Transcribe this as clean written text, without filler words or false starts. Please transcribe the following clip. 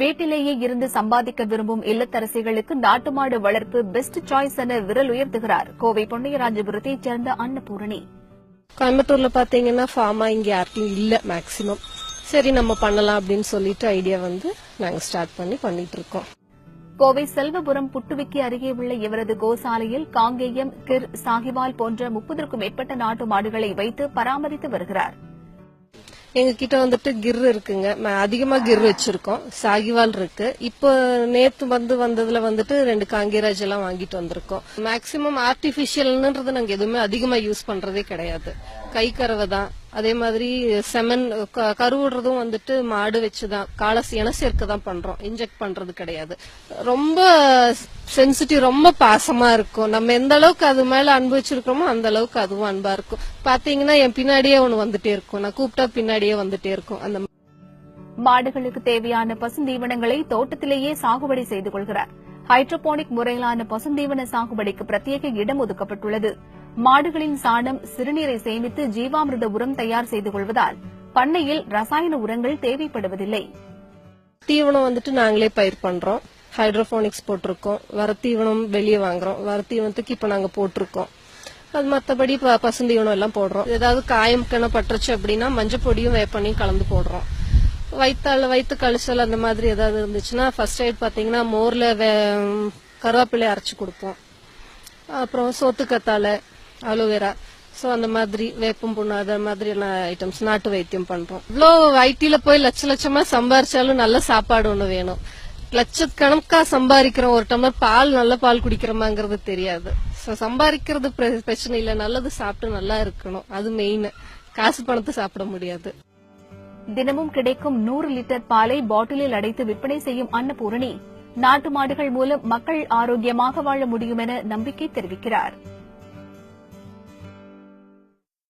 வீட்டிலேயே இருந்து சம்பாதிக்க விரும்பும் இல்லத்தரசிகளுக்கு நாட்டு மாடு வளர்ப்பு பெஸ்ட் சாய்ஸ் என விரல் உயர்த்துகிறார் கோவை பொன்னையராஜபுரத்தைச் சேர்ந்த அன்னபூரணி. கோயம்புத்தூர்ல பாத்தீங்கன்னா ஃபார்மா இங்க யாருக்கும் இல்ல மேக்சிமம். சரி நம்ம பண்ணலாம் அப்படின்னு சொல்லிட்டு ஐடியா வந்து நாங்க ஸ்டார்ட் பண்ணிட்டு இருக்கோம். கோவை செல்வபுரம் புட்டுவிக்கி அருகே உள்ள இவரது கோசாலையில் காங்கேயம், கிர், சாகிவால் போன்ற 30க்கும் மேற்பட்ட நாட்டு மாடுகளை வைத்து பராமரித்து வருகிறார். எங்க கிட்ட வந்துட்டு கிர் இருக்குங்க, அதிகமா கிர் வச்சிருக்கோம். சாகிவால் இருக்கு. இப்போ நேத்து வந்ததுல வந்துட்டு 2 காங்கேராஜ் எல்லாம் வாங்கிட்டு வந்திருக்கோம். மேக்சிமம் ஆர்டிபிஷியல்ன்றது நாங்க எதுவுமே அதிகமா யூஸ் பண்றதே கிடையாது. கை கறவை தான். அதே மாதிரி செமன் கருவுடுறதும் வந்துட்டு மாடு வச்சுதான் இன சேர்க்க தான் பண்றோம். இன்ஜெக்ட் பண்றது கிடையாது. ரொம்ப சென்சிட்டிவ், ரொம்ப பாசமா இருக்கும். நம்ம எந்த அளவுக்கு அது மேல அன்பு வச்சிருக்கிறோமோ அந்த அளவுக்கு அதுவும் அன்பா இருக்கும். பாத்தீங்கன்னா என் பின்னாடியே ஒண்ணு வந்துட்டே இருக்கும். நான் கூப்பிட்டா பின்னாடியே வந்துட்டே இருக்கும். அந்த மாடுகளுக்கு தேவையான பசுந்தீவனங்களை தோட்டத்திலேயே சாகுபடி செய்து கொள்கிறார். ஹைட்ரோபோனிக் முறையிலான பசுந்தீவன சாகுபடிக்கு பிரத்யேக இடம் ஒதுக்கப்பட்டுள்ளது. மாடுகளின் சாணம், சிறுநீரை சேமித்து ஜீவாமிர்த உரம் தயார் செய்து கொள்வதால் பண்ணையில் ரசாயன உரங்கள் தேவைப்படுவதில்லை. தீவனம் வந்துட்டு நாங்களே பயிர் பண்றோம். ஹைட்ரோபோனிக்ஸ் போட்டிருக்கோம். வர தீவனம் வெளியே வாங்குறோம். வர தீவனத்துக்கு இப்ப நாங்க போட்டிருக்கோம். அது மத்தபடி பசுந்தீவனம் எல்லாம் போடுறோம். ஏதாவது காயம் பட்டுருச்சு அப்படின்னா மஞ்சள் பொடியும் வேப்பண்ணையும் கலந்து போடுறோம். வயிற்று கழிச்சல் அந்த மாதிரி ஏதாவது இருந்துச்சுன்னா ஃபர்ஸ்ட் எய்ட் பாத்தீங்கன்னா மோர்ல கருவேப்பிலை அரைச்சு கொடுப்போம். அப்புறம் சோத்துக்கத்தாழை, அலோவேரா, சோ அந்த மாதிரி வேப்பம் புண்ணு அந்த மாதிரியான ஐட்டம்ஸ் நாட்டு வைத்தியம் பண்றோம். இவ்வளோ ஐடில போய் லட்சமா சம்பாரிச்சாலும் நல்ல சாப்பாடு ஒண்ணு வேணும். லட்சக்கணக்கா சம்பாதிக்கிறோம், ஒரு டம்ளர் பால் நல்ல பால் குடிக்கிறோமாங்கிறது தெரியாது. சம்பாதிக்கிறது பிரச்சனை இல்ல, நல்லது சாப்பிட்டு நல்லா இருக்கணும், அது மெயின். காசு பணத்தை சாப்பிட முடியாது. தினமும் கிடைக்கும் 100 லிட்டர் பாலை பாட்டிலில் அடைத்து விற்பனை செய்யும் அன்னபூரணி நாட்டு மாடுகள் மூலம் மக்கள் ஆரோக்கியமாக வாழ முடியும் என நம்பிக்கை தெரிவிக்கிறார்.